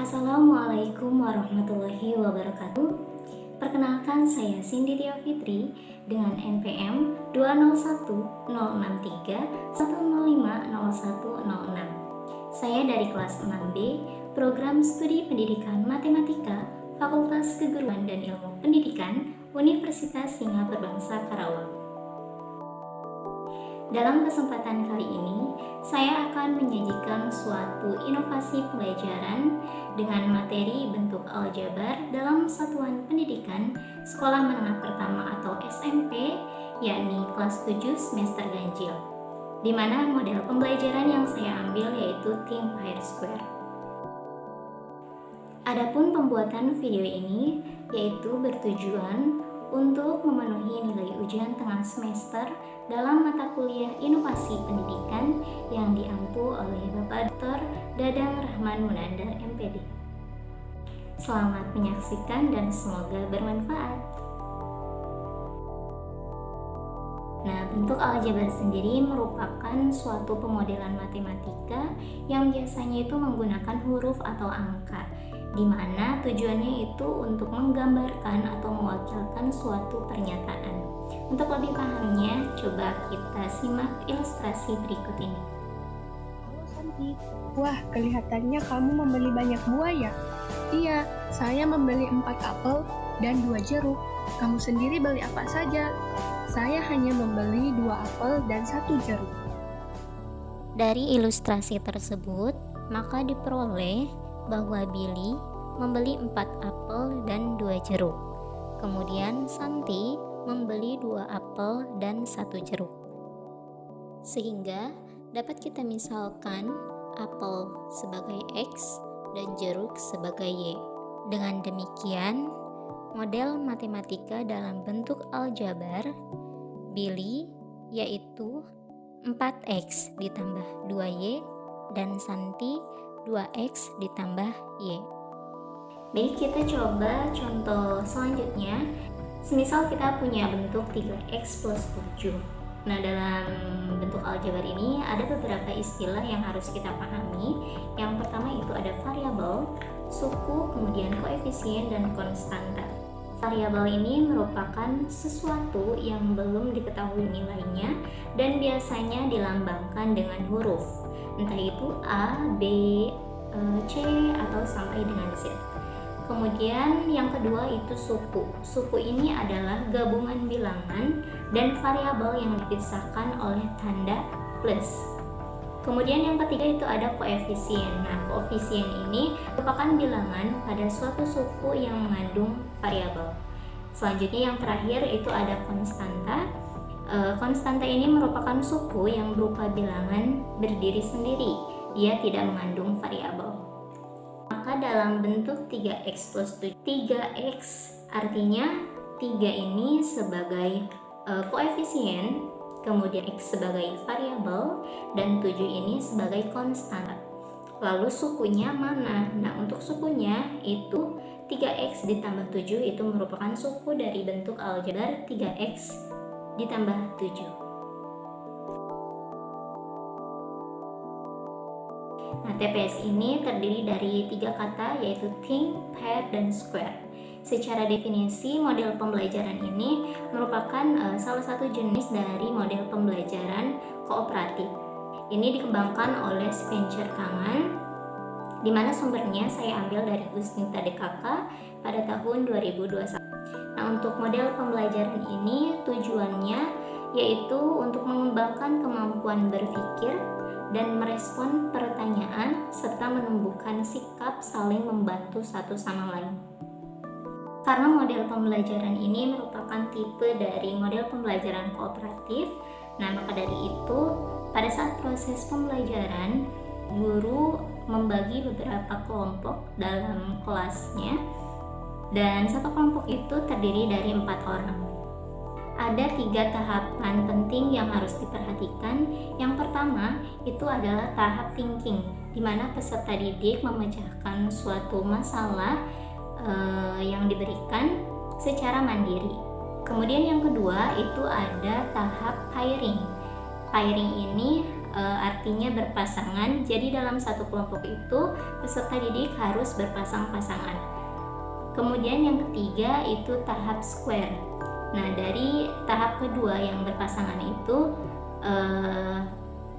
Assalamualaikum warahmatullahi wabarakatuh. Perkenalkan, saya Cindy Tia Fitri dengan NPM 2010631050106. Saya dari kelas 6B, Program Studi Pendidikan Matematika, Fakultas Keguruan dan Ilmu Pendidikan, Universitas Singapura Bangsa Karawang. Dalam kesempatan kali ini, saya akan menyajikan suatu inovasi pembelajaran dengan materi bentuk aljabar dalam satuan pendidikan Sekolah Menengah Pertama atau SMP, yakni kelas 7 semester ganjil, di mana model pembelajaran yang saya ambil yaitu Think Pair Square. Adapun pembuatan video ini yaitu bertujuan untuk memenuhi nilai ujian tengah semester dalam mata kuliah Inovasi Pendidikan yang diampu oleh Bapak Dr. Dadang Rahman Munandar MPD. Selamat menyaksikan dan semoga bermanfaat. Nah, bentuk aljabar sendiri merupakan suatu pemodelan matematika yang biasanya itu menggunakan huruf atau angka, di mana tujuannya itu untuk menggambarkan atau mewakilkan suatu pernyataan. Untuk lebih pahamnya, coba kita simak ilustrasi berikut ini. Halo Santi, wah kelihatannya kamu membeli banyak buah ya? Iya, saya membeli 4 apel dan 2 jeruk. Kamu sendiri beli apa saja? Saya hanya membeli 2 apel dan 1 jeruk. Dari ilustrasi tersebut, maka diperoleh bahwa Billy membeli 4 apel dan 2 jeruk. Kemudian Santi membeli 2 apel dan 1 jeruk. Sehingga dapat kita misalkan apel sebagai X dan jeruk sebagai Y. Dengan demikian, model matematika dalam bentuk aljabar Billy yaitu 4X ditambah 2Y dan Santi 2X ditambah Y. Baik, kita coba contoh selanjutnya. Semisal kita punya bentuk 3X plus 7. Nah, dalam bentuk aljabar ini ada beberapa istilah yang harus kita pahami. Yang pertama itu ada variabel, suku, kemudian koefisien, dan konstanta. Variabel ini merupakan sesuatu yang belum diketahui nilainya dan biasanya dilambangkan dengan huruf, entah itu A, B, C, atau sampai dengan Z. Kemudian yang kedua itu suku. Suku ini adalah gabungan bilangan dan variabel yang dipisahkan oleh tanda plus. Kemudian yang ketiga itu ada koefisien. Nah, koefisien ini merupakan bilangan pada suatu suku yang mengandung variabel. Selanjutnya yang terakhir itu ada konstanta. Konstanta ini merupakan suku yang berupa bilangan berdiri sendiri. Dia tidak mengandung variabel. Maka dalam bentuk 3X plus 7, 3X artinya 3 ini sebagai koefisien, kemudian X sebagai variabel, dan 7 ini sebagai konstan. Lalu sukunya mana? Nah, untuk sukunya itu 3X ditambah 7 itu merupakan suku dari bentuk aljabar 3X ditambah 7. Nah, TPS ini terdiri dari 3 kata yaitu think, pair, dan square. Secara definisi, model pembelajaran ini merupakan salah satu jenis dari model pembelajaran kooperatif. Ini dikembangkan oleh Spencer Kangan, di mana sumbernya saya ambil dari Gustinta DKK pada tahun 2021. Nah, untuk model pembelajaran ini tujuannya yaitu untuk mengembangkan kemampuan berpikir dan merespon pertanyaan serta menumbuhkan sikap saling membantu satu sama lain. Karena model pembelajaran ini merupakan tipe dari model pembelajaran kooperatif, nah maka dari itu pada saat proses pembelajaran guru membagi beberapa kelompok dalam kelasnya dan satu kelompok itu terdiri dari 4 orang. Ada 3 tahapan penting yang harus diperhatikan. Yang pertama itu adalah tahap thinking, di mana peserta didik memecahkan suatu masalah yang diberikan secara mandiri. Kemudian yang kedua itu ada tahap pairing. Pairing ini artinya berpasangan. Jadi dalam satu kelompok itu peserta didik harus berpasang-pasangan. Kemudian yang ketiga itu tahap square. Nah, dari tahap kedua yang berpasangan itu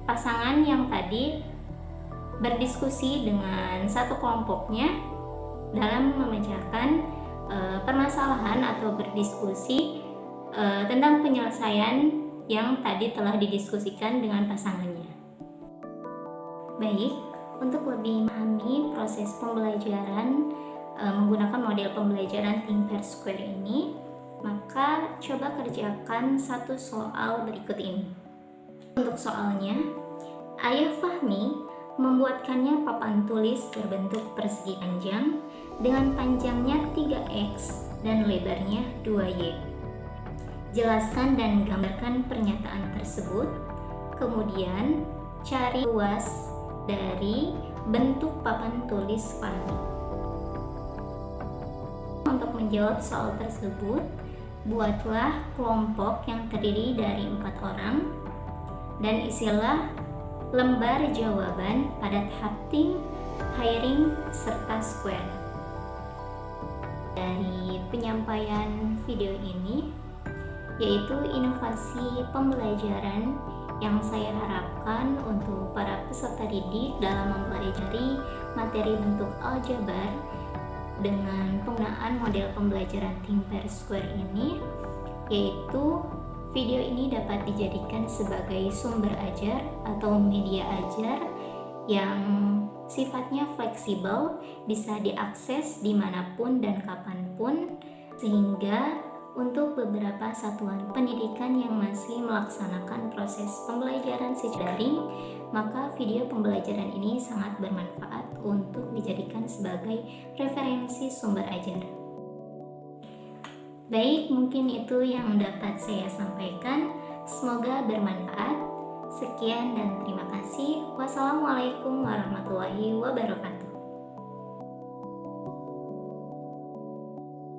pasangan yang tadi berdiskusi dengan satu kelompoknya dalam memecahkan permasalahan atau berdiskusi tentang penyelesaian yang tadi telah didiskusikan dengan pasangannya. Baik, untuk lebih memahami proses pembelajaran menggunakan model pembelajaran Think Pair Square ini, maka coba kerjakan satu soal berikut ini. Untuk soalnya, Ayah Fahmi membuatkannya papan tulis berbentuk persegi panjang dengan panjangnya 3x dan lebarnya 2y. Jelaskan dan gambarkan pernyataan tersebut. Kemudian, cari luas dari bentuk papan tulis Fahmi. Untuk menjawab soal tersebut, buatlah kelompok yang terdiri dari 4 orang dan isilah lembar jawaban pada tahap think, pairing, serta square. Dari penyampaian video ini, yaitu inovasi pembelajaran yang saya harapkan untuk para peserta didik dalam mempelajari materi bentuk aljabar dengan penggunaan model pembelajaran Think Pair Square ini, yaitu video ini dapat dijadikan sebagai sumber ajar atau media ajar yang sifatnya fleksibel, bisa diakses dimanapun dan kapanpun, sehingga untuk beberapa satuan pendidikan yang masih melaksanakan proses pembelajaran secara daring, maka video pembelajaran ini sangat bermanfaat untuk dijadikan sebagai referensi sumber ajar. Baik, mungkin itu yang dapat saya sampaikan. Semoga bermanfaat. Sekian dan terima kasih. Wassalamualaikum warahmatullahi wabarakatuh.